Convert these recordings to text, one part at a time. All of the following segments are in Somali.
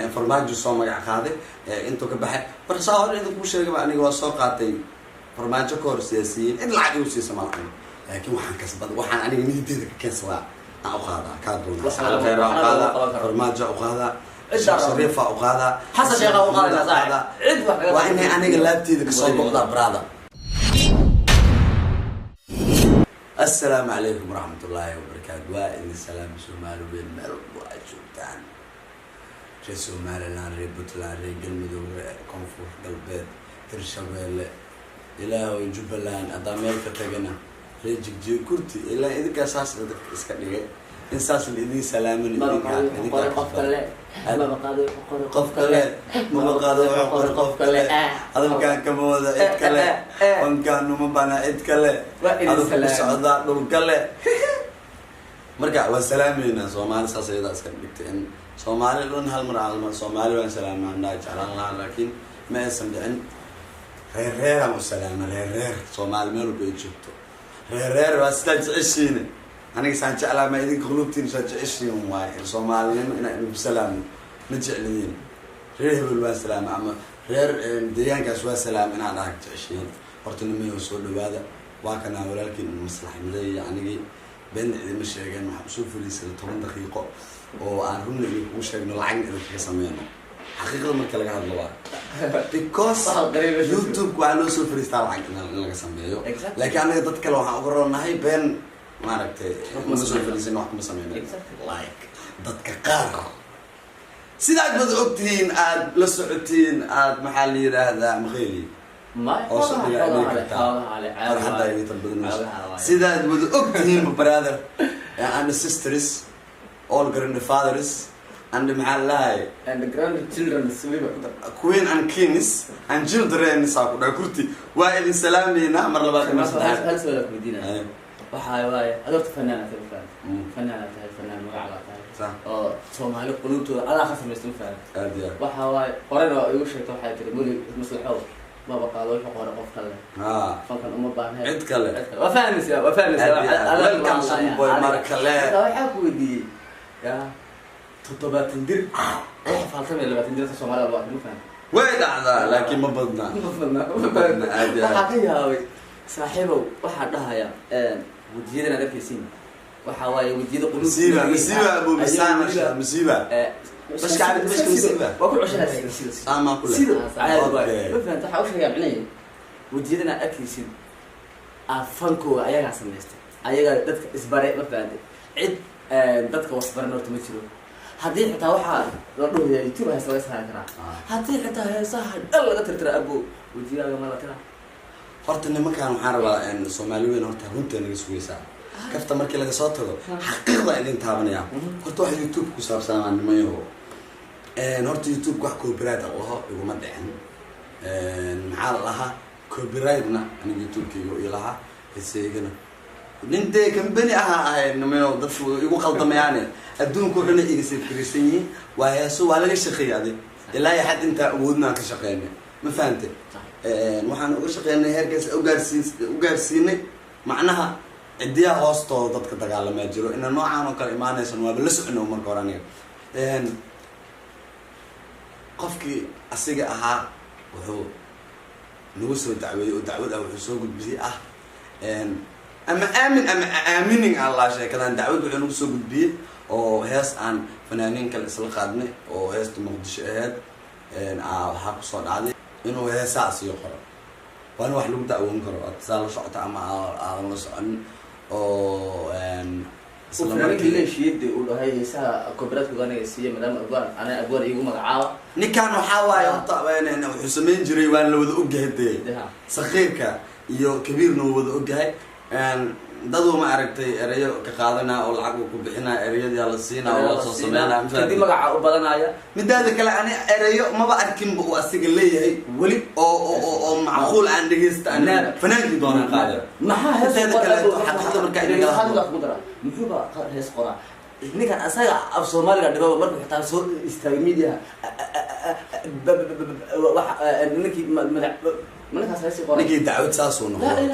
farmaajo soo magac qaaday intuu ka baxay marka saa hor idin ku sheegay aniga waa soo qaatay farmaajo ka hor siyaasiyiin in lacag uu siiso malahan laakiin waxaan kasbad waxaan aniga nidadeeda ka keensadaa aan u qaadaa ka doona khayr aan qaadaa farmaajo u qaadaa shariifa u qaadaa xasan sheekh u qaadaa cid wax waa in aniga laabteeda ka soo boqdaa brada السلام عليكم ورحمة الله وبركاته وإن السلام سومال وبين مال وأجودان رئيس سومال لان ريبوت لان ريجل مدور كونفور قلبات كرشابيل إلى ويجوب لان أدامير كتجنا ريجك جي كرتي إلى إذا كأساس بدك إسكالي إنساس اللي سلام اللي قفكله ما بقاده قفكله هذا كان كمودا إتكله وان كانوا مبانا إتكله هذا السعودة دولكله مرجع والسلامين سومالي ساسيدا أسكن بكتين سومالي لون هالمرة على سومالي وان سلام عنا جعلان الله لكن ما يسمعن رير مسلم رير سومالي ملو بيجوتو رير واستجعشين أنا كسان جعل ما يدين قلوبتين سجعشين واي سومالي إن بسلام نجعلين رير بالسلام أما رير ديان كسوا سلام إن أنا جعشين ورتنا مية وصول هذا واكنا ولكن مصلح ملي يعني بين مش يعني محبسوف لي سنة 8 دقيقة وأنهم اللي وشينا العين اللي كسمينه حقيقة ما كلا قاعد لوا because يوتيوب قالوا سوفر يستعمل عين اللي كسمينه لكن أنا تتكلم عن أقرأ هاي بين ما عرفت سوفر لي سنة واحد مسمينه لايك تتكقار سيدات بدعوتين أد لسعوتين أد محلي هذا مغيلي ما أوصل على حدا يطلبون سيدات بدعوتين برادر and the sisters all grandfathers and محلاي and the grandchildren queen and kings and children ساقو دا كرتي وائل سلامي نعمر لبعض هل سؤالك مدينة waxaa waaye adorta fanaanada fanaanada fanaan magaca صح Soomaali qulubtooda alla khasmaysto faan waxaa waaye qorana igu sheegto waxay tiri muli maslaxo ma baqaado wax qora qof kale fankan uma baahnayn cid kale waa fahmaysaa welcome some boy mar kale waxa ku weydiiyay ya 7 dir faltamay 20 dir Soomaaliya waa ma faan way dhacdaa laakiin ma badna waxa ka yaabay saaxiibow waxa dhahaya wajiyadana darkiisiin waxa waaye wajiyada qulub masiiba abu bisaan masiiba بس قاعد مش مصيبة وأكل عشرة ما أقول سيدو عادي ما فهمت حاول شيء يعني وجدنا أكل سيد أفنكو أيها عسميست أيها دتك إسبارة ما فهمت عد دتك وصبرنا نورتمشلو هذه حتى واحد رده يتوب هسوي سهل كرا هذه حتى هي سهل الله قدر ترى أبو وجينا جمال كرا هرت إن ما كان محاربة إن الصوماليين هرت هنت نجسوي سا كيف تمرك لك صوته حقيقة اللي أنت عاملها هرت واحد يوتيوب كسر سنة عن ما يهو هرت يوتيوب كح كوبرايت الله يقوم مدعين معال لها كوبرايتنا أنا يوتيوب كيو إلها السيجنا ننتي كم بني إنه ما يوضف يقول خلطة يعني الدون كلنا يجسد كريستيني ويسوع على الشقي هذه لا يحد أنت ودنا كشقينا ما فهمت وحنا وشقينا هرجس وجارسيني معناها عديها هوستو ضدك تقال ما يجرو إن النوع عنه كالإيمان يسمى بلسه إنه مركورانية قفكي أسيجا أها وهو نوسو دعوة ودعوة أو حسوق بزي أما آمنين على الله شيء كذا دعوة ونوسو بيه أو هيس عن فنانين كالإسلام خادمة أو هيس تمقدش أهد حق صار عادي إنه هيس عصي يخرج وأنا واحد لقطة أو مكرر أتصل شقطة على مصعن أو وفريق اللي شيء يقول هاي ساعة كبرت وغني السيا مدام أبوان أنا أبوان يقوم معاه نكانوا حوا ينطق بين إنه حسمين جري وان لو ذو جهدي صغيرك يو كبير نو ذو جهد دادو ما عرفتي أريو كقاعدنا أو العقل كبحنا أريو ديال الصين أو الصومالي كدي مقع وبدنا يا من ذلك أنا أريو ما بعرفكم بواسق اللي هي ولي أو معقول عندك استأنا فنان دونا قادر ما هذا ذلك حتى مركعين هذا قدرة محبة هيس قرا إنك أسرع أو صومالي قاعد يبغى مركب حتى صوت استغميديا إنك منك هسه قرا نجي دعوة ساسو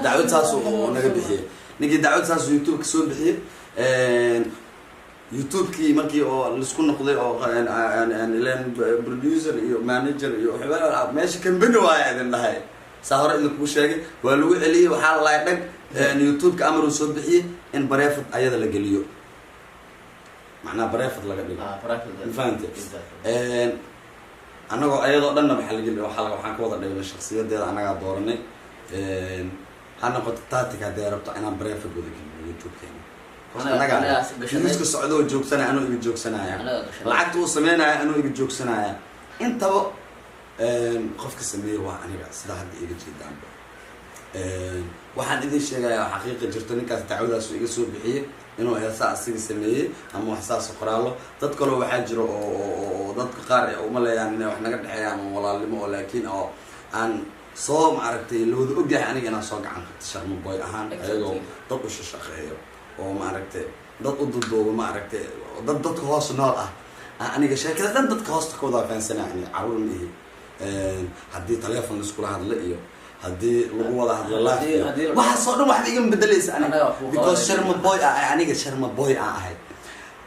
دعوة ساسو ونجي بحيه نجي دعوة ساسو يوتيوب كسون بحيه youtube-kii markii oo laisku noqday oo ilan producer iyo manager iyo waxyaaba meesha company waaya idin dhahay saa hore idinku sheegay waa lagu celiyey waxaa la lahay dhag youtube-ka amar uu soo bixiyey in bareefad ayada la geliyo macnaha bareefad laga dhigo mafahante anagoo ayadoo dhanna waxaa lageli waxaan ka wada dhignay shaksiyadeeda anagaa dooranay ha noqoto tactic haddii rabto inaan bareefad wada geliyo youtube-keena anaga socdo oo joogsanaya anuu iga joogsanaya lacagta uu sameynaya anuu iga joogsanaya intaba qofka sameeyey waa aniga sida hadda iga jeedaanba waxaan idin sheegaya xaqiiqa jirto ninkaas dacwadaas iga soo bixiyey inuu heesaa asiga sameeyey ama wax saas qoraalo dad kaloo waxaa jiro oo dadka qaar uma leeyaan inay wax naga dhexeeyaan oo walaalnimo oo laakiin oo aan soo maaragtay lawada ogyahay aniga inaan soo gacan qabto sharma boy ahaan ayagoo dad u shaqeeyo oo maaragtay dad u dudoobo maaragtay dad dadka hoos nool ah aniga sheekada dhan dadka hoosta ka wada fahansanaa ani caruur mihi haddii telephone iskula hadla iyo haddii lagu wada hadlo live waxaasoo dhan waxba igama bedelaysa aniga because sharma boy aniga sharma boy aan ahay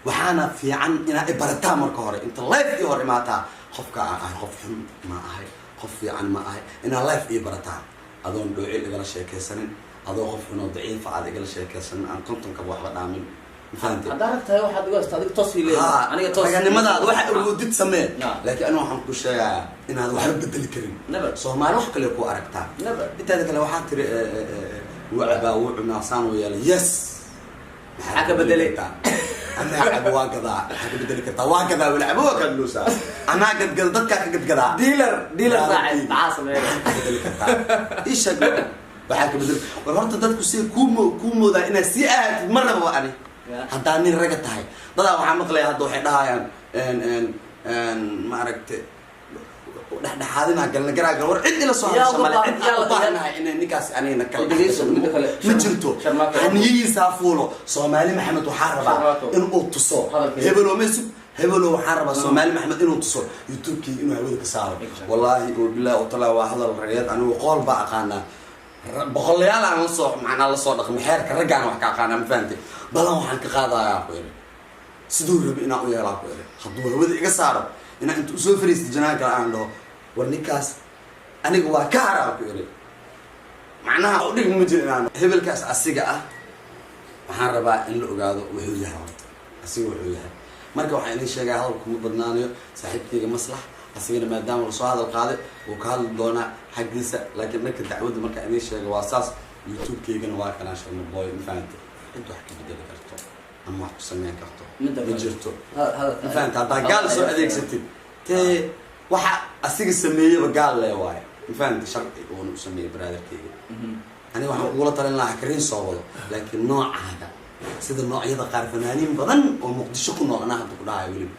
waxaana fiican inaa ibarataa marka hore inta live ii hor imaataa qofka aan ahay qof xun ma ahay qof fiican ma ahay inaa live ii barataa adoon dhoocil igala sheekaysanin adoo qof xun oo daciifa aad igala sheekaysanin aan kontonkaba waxba dhaamin haddaa ragtahay waxaad igu hasta adiga toos aniga toos raganimadaada waxa awoodid samee laakiin aniga waxaan ku sheegayaa inaad waxba bedeli karin soomaali wax kale ku aragtaa intaada kale waxaa tiri wacbaa wuu cunaasaan oo yeelay yes maxaa ka bedelay anaa cabo waa gadaa maxaa ka bedeli kartaa waa gadaa wala cabo waa kadluusaa anaa gadgada dadkaa ka gadgadaa dealer raacay maxaa sameeya ka bedeli kartaa isha waxaa ka bedeli war horta dadku si kuu moodaa inaad sii ahaatid ma rabo ani haddaa nin raga tahay dadaa waxaa maqlaya hadda waxay dhahayaan maaragtay dhexdhexaadinaa galna garaagal war cid ila soo hadasha male cid aan u baahanahay inay ninkaas anigna ma jirto haniyihiisaa fuulo soomaali maxamed waxaa rabaa inuu tuso hebelo mesug hebelo waxaa rabaa soomaali maxamed inuu tuso youtube-kii inuu hawada ka saaro wallaahi oo bilahi oo talaa waa hadal rageed anigu qool baa aqaanaa boqolayaal aan lasoo macnaa lasoo dhaqmay xeerka raggaan wax ka aqaanaa ma fahantay balan waxaan ka qaadayaa ku iri siduu rabi inaan u yeelaa ku iri hadduu hawada iga saaro inaan inta usoo fariista janaanka aan dhaho war ninkaas aniga waa ka haraa ku iri macnaha udhig ma jiro inaan hebelkaas asiga ah waxaan rabaa in la ogaado wuxuu yahay horta asiga wuxuu yahay marka waxaan idin sheegaya hadalku ma badnaanayo saaxiibkayga maslax asigana maadaama lasoo hadal qaaday wuu ka hadli doonaa xaggiisa laakiin dhanka dacwadda markaa idin sheega waa saas youtube-kaygana waa kanaa sharma boy ma fahanta cid wax ka bedeli karto ama wax ku sameyn karto ma jirto ma fahanta haddaa gaal soo adeegsatid tee waxa asiga sameeyaba gaal lee waayo ma fahanta sharci uuna u sameeyey brotherkayga aniga waxaan kugula talin lahaa kariin soo wado laakiin noocaaga sida noocyada qaar fanaaniin badan oo muqdisho ku nool anaa hadda ku dhahayo weliba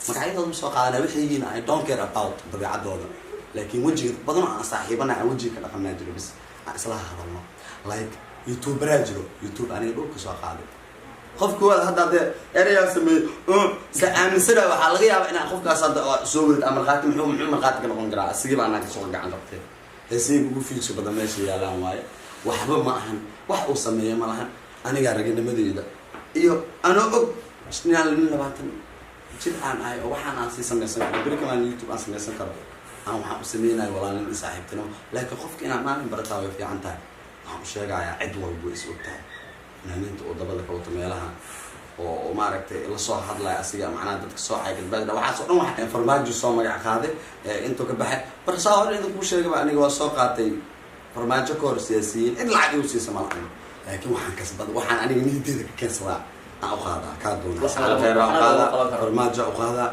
magacyadooda ma soo qaadanaa waxay yihiin I don't care about dabeecadooda laakiin wejiga badan oo aan saaxiibana aan wejiga ka dhaqanaa jiro bis aan isla hadalno like youtuberaa jiro youtube aniga dhulka soo qaaday qofkooda hadda dee erayaa sameeyey sa aaminsana waxaa laga yaabaa inaan qofkaas hadda soo werid ama markhaati muxuu markhaati ka noqon karaa asigiiba anaa kasoo gacan qabtay heesayga ugu fiigso badan meesha yaalaan waaye waxba ma ahan wax uu sameeyo ma lahan anigaa raginimadeyda iyo anoo og inaan 20 jir aan ahay oo waxaan aan sii samaysan karo beri kamaan youtube aan samaysan karo aan waxaan u sameynayo walaalin i saaxiibtinimo laakiin qofka inaad maalin barataa way fiican tahay waxaan u sheegayaa cid walba is og tahay fanaaniinta oo dabada ka wata meelaha oo maaragtay lasoo hadlaya asiga macnaha dadka soo caygad waxaas oo dhan wax farmaajo soo magac qaaday intuu ka baxay marka saa hore idin kuu sheegaba aniga waa soo qaatay farmaajo ka hor siyaasiyiin cid lacag igu siisa ma lahan laakiin waxaan kasbada waxaan aniga niyadeeda ka keensadaa aan u qaadaa kaa doona xeera u qaadaa farmaajo u qaadaa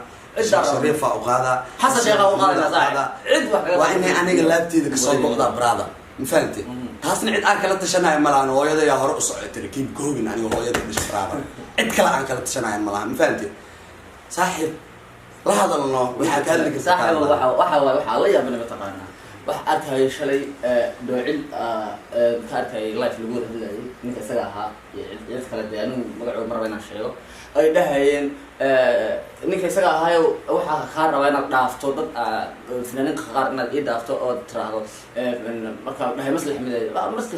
shariifa u qaadaa xasan sheekha u qaadaa cid wax waa inay aniga laabteeda kasoo boqdaa brada ma fahamtay taasna cid aan kala tashanayo malahan hooyada yaa hore u socotay kiib googin aniga hooyada dhashay brada cid kale aan kala tashanayo malahan ma fahamtay saaxiib la hadalno waxaa ka hadli kartaa saaxiib waxa la yaabana mataqaanaa wax arkay shalay doocil ka arkay live lagu hadlayay ninka isaga ahaa cid kale deenu magacu marba inaan sheego ay dhahayeen ninka isaga ahaayo waxaa qaar rabaa inaad dhaafto dad fanaaniinka qaar inaad ii dhaafto oo tiraahdo markaa dhahay maslax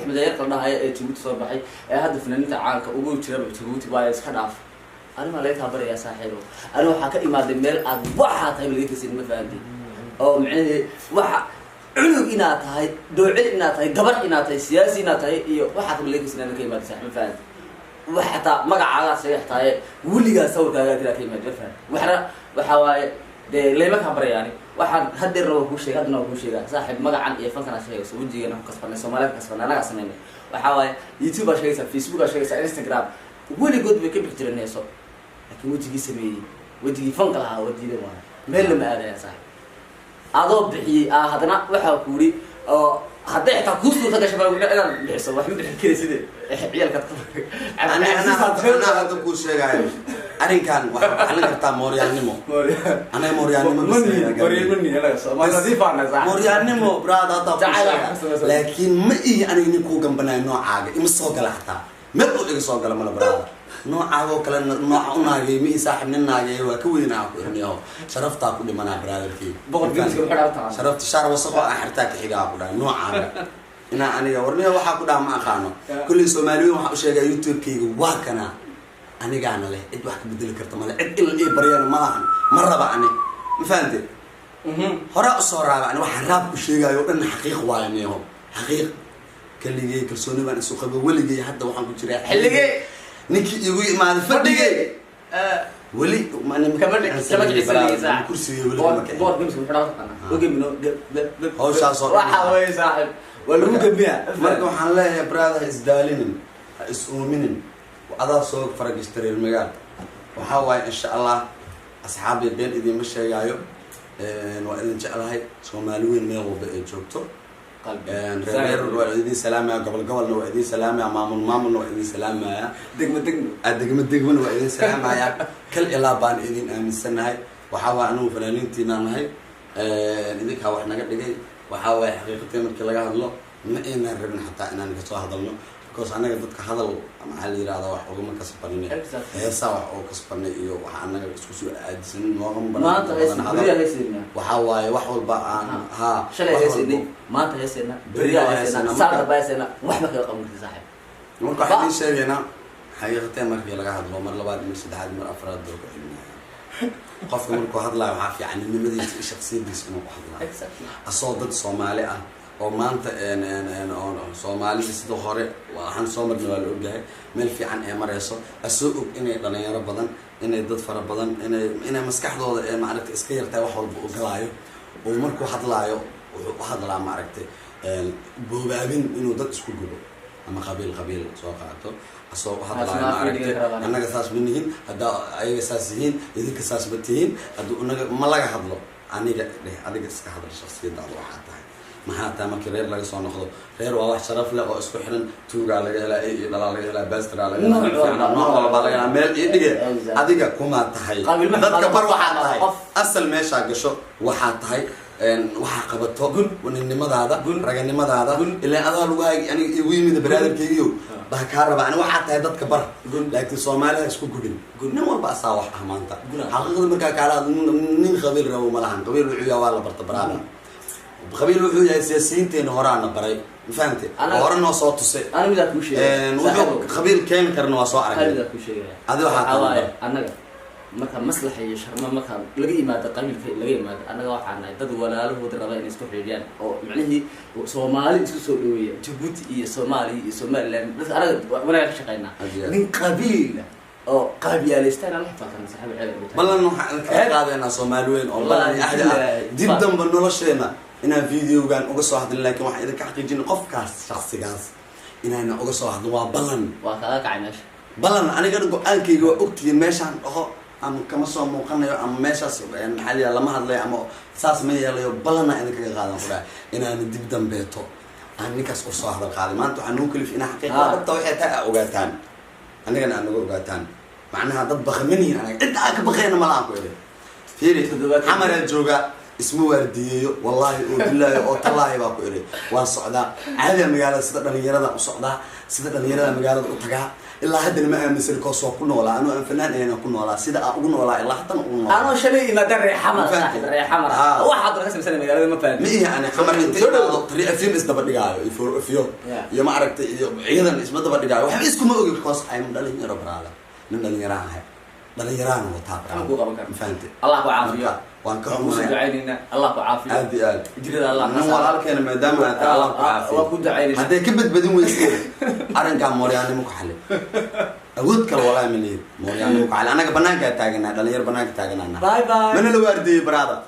mideeyar kala dhahaya ee Djibouti soo baxay hadda fanaaniinta caanka ugu jira Djibouti waa iska dhaaf أنا ما لقيتها برا يا صاحبي أنا وحكي ما دي ميل أضحى طيب اللي يكسر ما فهمتي أو معني وح علو إنات هاي دوعل إنات هاي قبر إنات هاي سياسي إنات هاي إيو وحكي اللي يكسر أنا كلمة صح ما فهمت وحتى ما قاعد صحيح هاي ولي قاعد صور كذا كذا كلمة ما فهمت وحنا وحواي ده ليه ما كبر يعني واحد هدي الروح وش شيء هذا وش شيء صاحب ما عن إيه فكنا شيء سويجي أنا كسبنا سومالك كسبنا أنا قسمني وحواي يوتيوب شيء فيسبوك شيء إنستغرام ولي قد بكيف بكتير الناس لكن وجهي سمي وجهي فنقلها وجهي ده ما اللي ما هذا يا صاحب أضرب بحي هذانا وحكوري حتى حتى كوسو تكشف أنا بحسب واحد من كذا سيد عيال كتر أنا هذا كوس شيء قاعد أنا كان أنا كرتا موريان نمو أنا موريان نمو مني أنا ما نزيف أنا صح موريان نمو براد هذا لكن ما أنا ينكو جنبنا نوع عاجي مسوق له حتى ما تقول لي سوق له ما براد نوع عاجو كلا نوع ناجي مي صاحب من ناجي وكوينا يعني هو شرفت أقول ما براد كي شرفت شهر وصفة أحرتك حجاب ولا نوع عاجي أنا ورني واحد كده ما خانه كل سومالي واحد شيء يوتيوب كي واكنا أنا قاعد له إد واحد بدل كرت ماله إد إلا إيه بريان مالهن مرة بعني ما فهمت هراء الصورة بعني واحد راب بشيء يقول إن حقيقة وايني هو حقيقة كل جي كل سوني بان السوق بولي جي حتى واحد بيشتري حلي جي نيكي يقول مع الفرد جي ولي ما أنا كمان كرسي ولا مكان بور جيمس بحرات أنا وجيم منه هو شاصر واحد صاحب ولا هو جنبيها مركو حلا يا برادة إزدالين إسؤمنين وأضاف سوق فرق يشتري المجال وحاول إن شاء الله أصحابي بين إذا مش جايو وإذا إن شاء الله هاي سومالوين ميغو بيجوتو رير وإذا سلام يا قبل وإذا سلام يا مامون وإذا سلام يا دقم وإذا سلام يا كل إلابان إذا من السنة هاي وحاول أنو فلانين تينا هاي إذا كوا إحنا قد جاي وحاول حقيقة من كل جاه الله ما إنا ربنا حتى إنا نكسر هذا الله كوس أنا قد كهذا المحل يرى هذا واحد وما كسبني هي سوا أو كسبني إيوه وأنا كسوسي أدسن نوعهم ما تهسنا بريا هسنا وحواي وحول بقى ها شلي هسنا ما تهسنا بريا هسنا صار بيسنا وحنا كذا قمنا صاحب مركو حدين شيء أنا حقيقة ما في لقى هذا مر لبعض من سد هذا مر أفراد دور قف مركو هذا لا وعافية يعني من مدي شخصية بيسمو هذا الصوت صومالي oo maanta Soomaali sidoo hore waxaan soo marnay waa la ogahay meel fiican ee marayso asoo og inay dhalinyaro badan inay dad fara badan inay maskaxdooda ee maaragtay iska yartay wax walba u galaayo oo markuu hadlaayo wuxuu hadlaa maaragtay boobaabin inuu dad isku gubo ama qabiil soo qaato asoo hadlaayo maaragtay annaga saas binihin hada ayaga saas yihiin idinka saas batihiin hadu anaga ma laga hadlo aniga adiga iska hadal shakhsiyada waxa tahay محاتا مركي غير لا يصون ناخذ غير واحد شرف له أو اسكو حرن توقع على لا إيه لا لا باستر على نوع ولا بالله يعني مال إيه دقيقة هذيك كوما تحي ذات كبر واحد تحي أصل ماشى قشو واحد تحي واحد قبضته وإن النمط هذا رجع النمط هذا اللي هذا الواقع يعني يوين من البلاد كيجيو بهكارب يعني واحد تحي ذات كبر لكن الصومالي اسكو قول نمر بقى صاوح أمانته حقيقة مركا كلا نين خبير رو ملحن خبير العيا ولا برتبرانا بخبير وحوي سياسيين تين هرانا براي فهمتي هرانا صوت السي أنا بدأت كل شيء خبير كين كرنا وصاع أنا بدأت كل شيء هذا واحد أنا مكان مصلحة يشر ما مكان لقي ما تقبل في لقي ما أنا واحد عنا يدد ولا له ودر رأي نسكو حريان أو معنيه Somali نسكو سورية جيبوتي Somali لأن بس أنا ولا شقينا من قبيلة أو قبيلة استنى الله فاكر صاحب العلم والله إنه هذا أنا Somaliين والله أحد جدا بنولشنا إن فيديو كان أقصى واحد لكن واحد إذا كحكي جين قف كاس شخصي كاس إن أنا أقصى واحد وبلن وكذا كعناش بلن أنا قاعد أقول أنكي جو أكتي ماشان أم كم صار موقنا أم ماشاس يعني حاليا لما هذا أم ساس مية اللي بلن أنا كذا قاعد أقول إن أنا دبدم بيته أنا كاس أقصى واحد قاعد ما أنتوا عنوكل في إن حقيقة التوحيد أوقاتان أنا كان أنا أوقاتان معناها ضد بخمني أنا أنت أكبخينا ملاك ويلي فيري حمر الجوجا اسمه ورديو والله وبالله وتالله باكو إلي والصعداء عادي مقالة سيدة دليرة وصعداء سيدة دليرة مقالة وتقع إلا حد ما أمن سيركو سو كنا ولا أنا فنان هنا كنا ولا سيدة أقول ولا إلا حتى نقول أنا شبيه ما دري حمر دري حمر واحد رئيس سنة مقالة ما فاهم مية يعني حمر أنت طريقة فيلم إسمه بدقاء يفيو يا ما عرفت أيضا إسمه بدقاء وحبيسكم ما أقول خاص أي من دليرة برا من دليرة هاي dhalinyaraan wataa ku qaban karo fahante Allah ku caafiyo waan ka xumaa ducaynina Allah ku caafiyo aad jirida Allah walaalkeena maadaama aad Allah ku caafiyo waa ku ducaynina haday ka badbadin weysay arinka mooryaanimo ku xalay awood kale walaa milay mooryaanimo ku xalay anaga banaanka taaganaa dhalinyar banaanka taaganaa bye bye mana la waardiyo brother